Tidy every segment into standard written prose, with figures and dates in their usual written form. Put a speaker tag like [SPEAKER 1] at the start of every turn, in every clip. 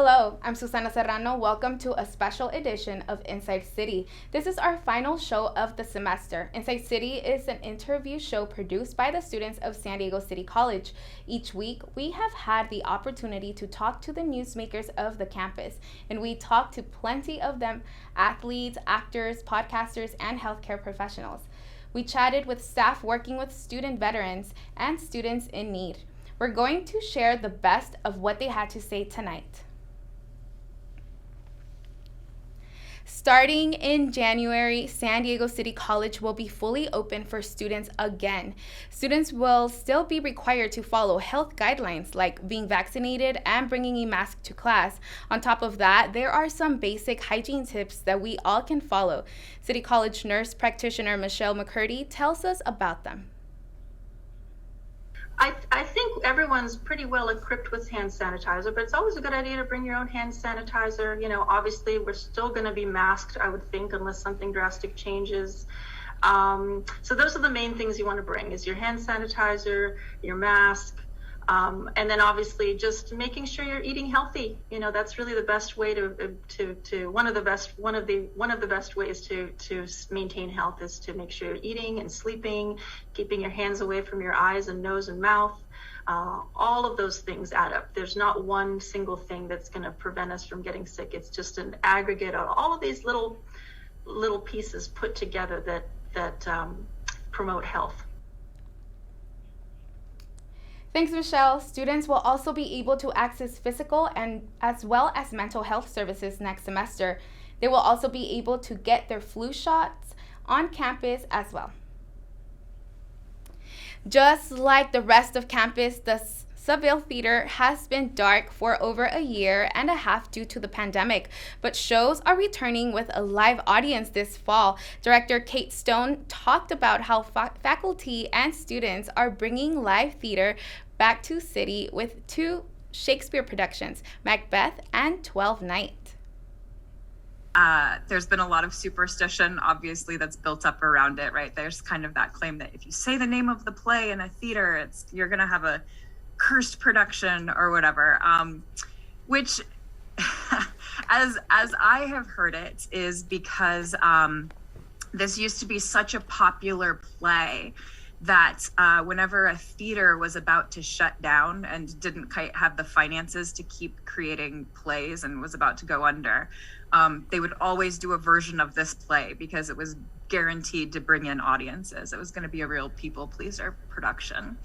[SPEAKER 1] Hello, I'm Susana Serrano. Welcome to a special edition of Inside City. This is our final show of the semester. Inside City is an interview show produced by the students of San Diego City College. Each week, we have had the opportunity to talk to the newsmakers of the campus, and we talk to plenty of them, athletes, actors, podcasters, and healthcare professionals. We chatted with staff working with student veterans and students in need. We're going to share the best of what they had to say tonight. Starting in January, San Diego City College will be fully open for students again. Students will still be required to follow health guidelines like being vaccinated and bringing a mask to class. On top of that, there are some basic hygiene tips that we all can follow. City College nurse practitioner Michelle McCurdy tells us about them.
[SPEAKER 2] I think everyone's pretty well equipped with hand sanitizer, but it's always a good idea to bring your own hand sanitizer. You know, obviously we're still going to be masked, I would think, unless something drastic changes. So those are the main things you want to bring: is your hand sanitizer, your mask, and then obviously just making sure you're eating healthy. You know, that's really the best way one of the best ways to maintain health is to make sure you're eating and sleeping, keeping your hands away from your eyes and nose and mouth. All of those things add up. There's not one single thing that's going to prevent us from getting sick. It's just an aggregate of all of these little pieces put together that promote health.
[SPEAKER 1] Thanks, Michelle. Students will also be able to access physical and as well as mental health services next semester. They will also be able to get their flu shots on campus as well. Just like the rest of campus, the Seville Theater has been dark for over a year and a half due to the pandemic, but shows are returning with a live audience this fall. Director Kate Stone talked about how faculty and students are bringing live theater back to City with 2 Shakespeare productions, Macbeth and 12 Night.
[SPEAKER 3] There's been a lot of superstition, obviously, that's built up around it, right? There's kind of that claim that if you say the name of the play in a theater, you're going to have a cursed production or whatever, which, as I have heard it, is because this used to be such a popular play that whenever a theater was about to shut down and didn't have the finances to keep creating plays and was about to go under, they would always do a version of this play because it was guaranteed to bring in audiences. It was going to be a real people pleaser production.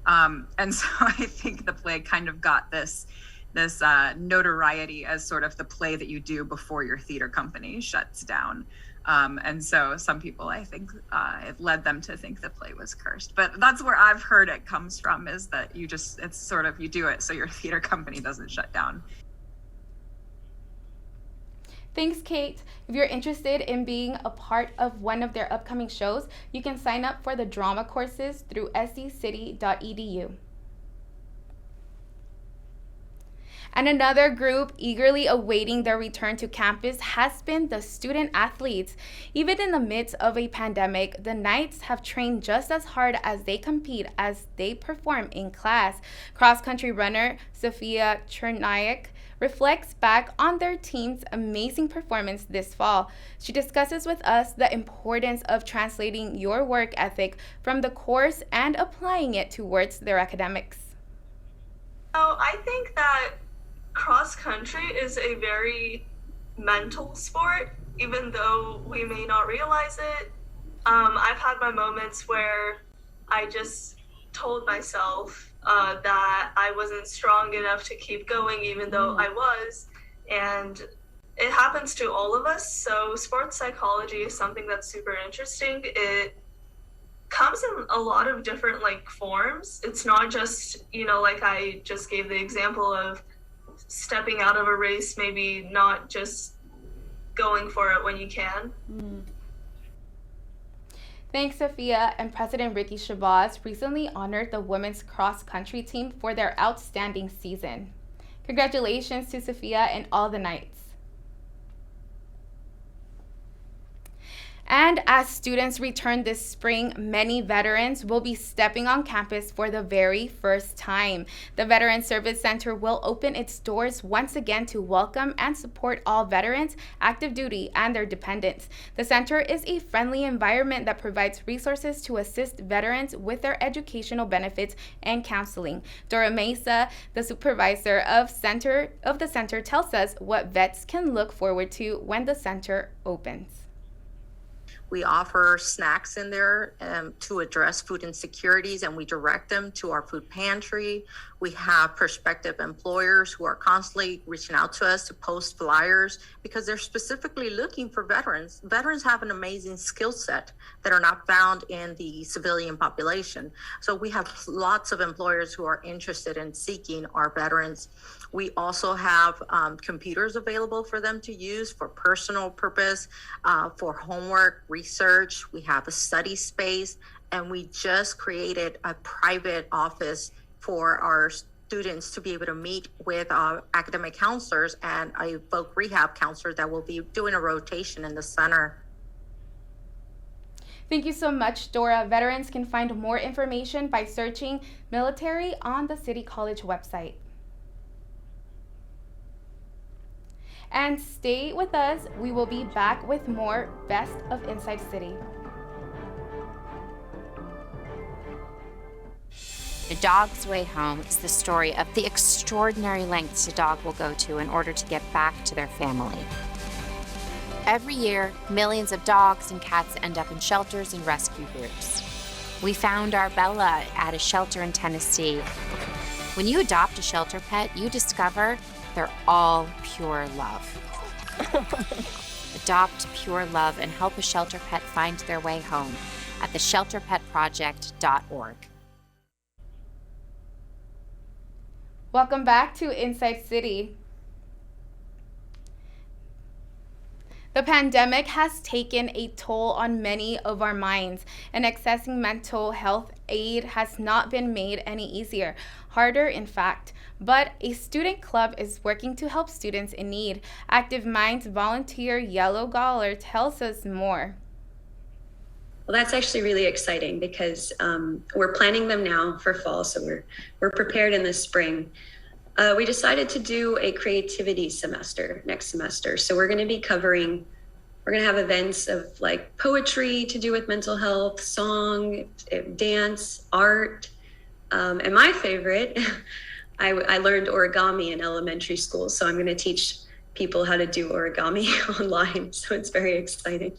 [SPEAKER 3] And so I think the play kind of got this notoriety as sort of the play that you do before your theater company shuts down. And so some people, I think, it led them to think the play was cursed. But that's where I've heard it comes from, is that you do it so your theater company doesn't shut down.
[SPEAKER 1] Thanks, Kate. If you're interested in being a part of one of their upcoming shows, you can sign up for the drama courses through sdcity.edu. And another group eagerly awaiting their return to campus has been the student athletes. Even in the midst of a pandemic, the Knights have trained just as hard as they compete as they perform in class. Cross-country runner Sophia Chernayak reflects back on their team's amazing performance this fall. She discusses with us the importance of translating your work ethic from the course and applying it towards their academics.
[SPEAKER 4] So I think that cross country is a very mental sport, even though we may not realize it. I've had my moments where I just told myself that I wasn't strong enough to keep going, even though I was, and it happens to all of us. So sports psychology is something that's super interesting. It comes in a lot of different forms. It's not just, like I just gave the example of stepping out of a race, maybe not just going for it when you can.
[SPEAKER 1] Thanks, Sophia. And President Ricky Shabazz recently honored the women's cross-country team for their outstanding season. Congratulations to Sophia and all the Knights. And as students return this spring, many veterans will be stepping on campus for the very first time. The Veteran Service Center will open its doors once again to welcome and support all veterans, active duty, and their dependents. The center is a friendly environment that provides resources to assist veterans with their educational benefits and counseling. Dora Mesa, the supervisor of the center, tells us what vets can look forward to when the center opens.
[SPEAKER 5] We offer snacks in there to address food insecurities, and we direct them to our food pantry. We have prospective employers who are constantly reaching out to us to post flyers because they're specifically looking for veterans. Veterans have an amazing skill set that are not found in the civilian population. So we have lots of employers who are interested in seeking our veterans. We also have computers available for them to use for personal purpose, for homework, research. We have a study space, and we just created a private office for our students to be able to meet with academic counselors and a voc rehab counselor that will be doing a rotation in the center.
[SPEAKER 1] Thank you so much, Dora. Veterans can find more information by searching military on the City College website. And stay with us. We will be back with more Best of Inside City.
[SPEAKER 6] A Dog's Way Home is the story of the extraordinary lengths a dog will go to in order to get back to their family. Every year, millions of dogs and cats end up in shelters and rescue groups. We found our Bella at a shelter in Tennessee. When you adopt a shelter pet, you discover they're all pure love. Adopt pure love and help a shelter pet find their way home at theshelterpetproject.org.
[SPEAKER 1] Welcome back to Inside City. The pandemic has taken a toll on many of our minds, and accessing mental health aid has not been made any easier, harder in fact. But a student club is working to help students in need. Active Minds volunteer Yellow Galler tells us more.
[SPEAKER 7] Well, that's actually really exciting because we're planning them now for fall, so we're prepared in the spring. We decided to do a creativity semester next semester. So we're going to have events of like poetry to do with mental health, song, dance, art. And my favorite, I learned origami in elementary school. So I'm going to teach people how to do origami online. So it's very exciting.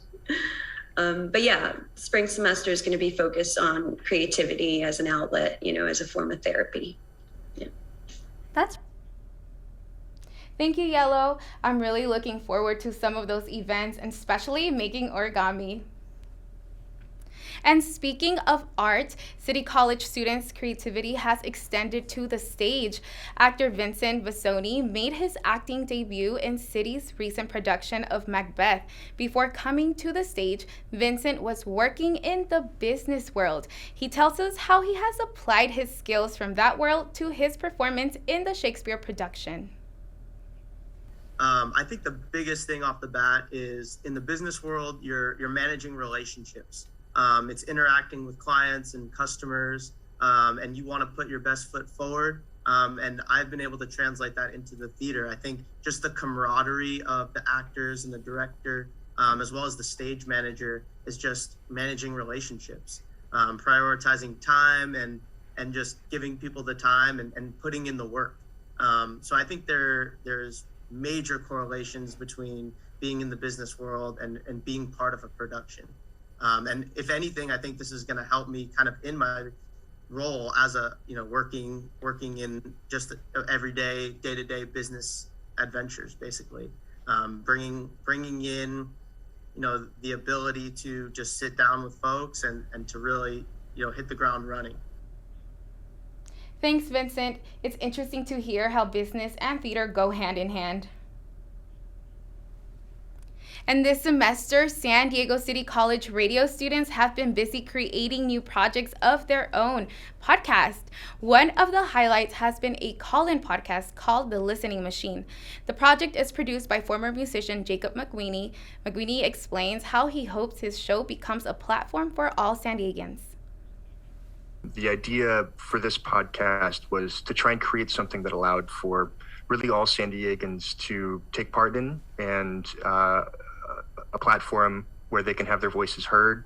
[SPEAKER 7] But yeah, spring semester is going to be focused on creativity as an outlet, as a form of therapy. Yeah.
[SPEAKER 1] Thank you, Yellow. I'm really looking forward to some of those events, and especially making origami. And speaking of art, City College students' creativity has extended to the stage. Actor Vincent Vasoni made his acting debut in City's recent production of Macbeth. Before coming to the stage, Vincent was working in the business world. He tells us how he has applied his skills from that world to his performance in the Shakespeare production.
[SPEAKER 8] I think the biggest thing off the bat is in the business world, you're managing relationships. It's interacting with clients and customers, and you want to put your best foot forward. And I've been able to translate that into the theater. I think just the camaraderie of the actors and the director, as well as the stage manager, is just managing relationships, prioritizing time and just giving people the time and putting in the work. So I think there's major correlations between being in the business world and being part of a production. And if anything, I think this is going to help me kind of in my role as a, working in just everyday, day-to-day business adventures, basically. Bringing in, the ability to just sit down with folks and to really, hit the ground running.
[SPEAKER 1] Thanks, Vincent. It's interesting to hear how business and theater go hand in hand. And this semester, San Diego City College radio students have been busy creating new projects of their own podcast. One of the highlights has been a call-in podcast called The Listening Machine. The project is produced by former musician Jacob McWeeny. McWeeny explains how he hopes his show becomes a platform for all San Diegans.
[SPEAKER 9] The idea for this podcast was to try and create something that allowed for really all San Diegans to take part in, and a platform where they can have their voices heard,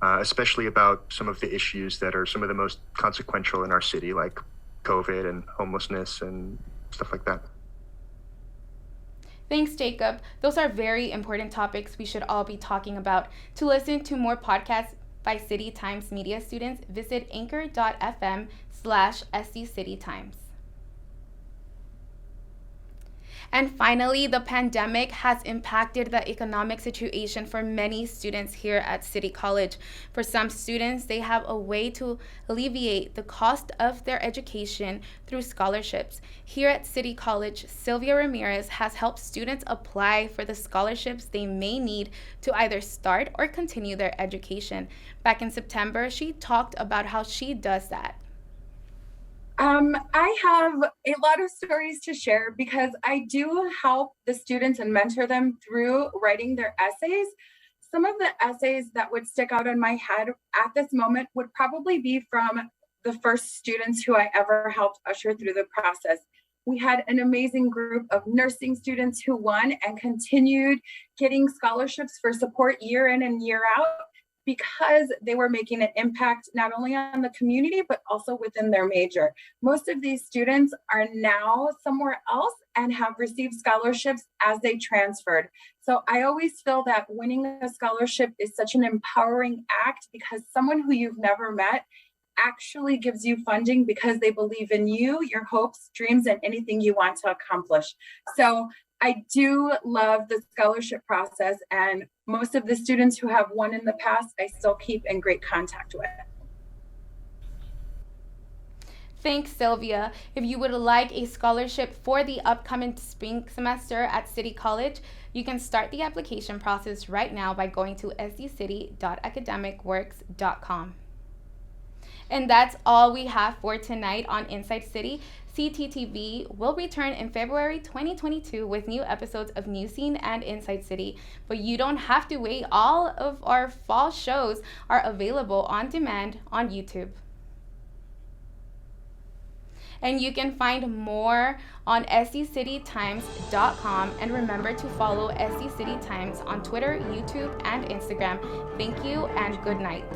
[SPEAKER 9] especially about some of the issues that are some of the most consequential in our city, like COVID and homelessness and stuff like that.
[SPEAKER 1] Thanks, Jacob. Those are very important topics we should all be talking about. To listen to more podcasts by City Times media students, visit anchor.fm/sccitytimes. And finally, the pandemic has impacted the economic situation for many students here at City College. For some students, they have a way to alleviate the cost of their education through scholarships. Here at City College, Sylvia Ramirez has helped students apply for the scholarships they may need to either start or continue their education. Back in September, she talked about how she does that.
[SPEAKER 10] I have a lot of stories to share because I do help the students and mentor them through writing their essays. Some of the essays that would stick out in my head at this moment would probably be from the first students who I ever helped usher through the process. We had an amazing group of nursing students who won and continued getting scholarships for support year in and year out, because they were making an impact not only on the community, but also within their major. Most of these students are now somewhere else and have received scholarships as they transferred. So I always feel that winning a scholarship is such an empowering act, because someone who you've never met actually gives you funding because they believe in you, your hopes, dreams, and anything you want to accomplish. So I do love the scholarship process, and most of the students who have won in the past, I still keep in great contact with.
[SPEAKER 1] Thanks, Sylvia. If you would like a scholarship for the upcoming spring semester at City College, you can start the application process right now by going to sdcity.academicworks.com. And that's all we have for tonight on Inside City. CTTV will return in February 2022 with new episodes of New Scene and Inside City. But you don't have to wait. All of our fall shows are available on demand on YouTube. And you can find more on sccitytimes.com. And remember to follow SC City Times on Twitter, YouTube, and Instagram. Thank you and good night.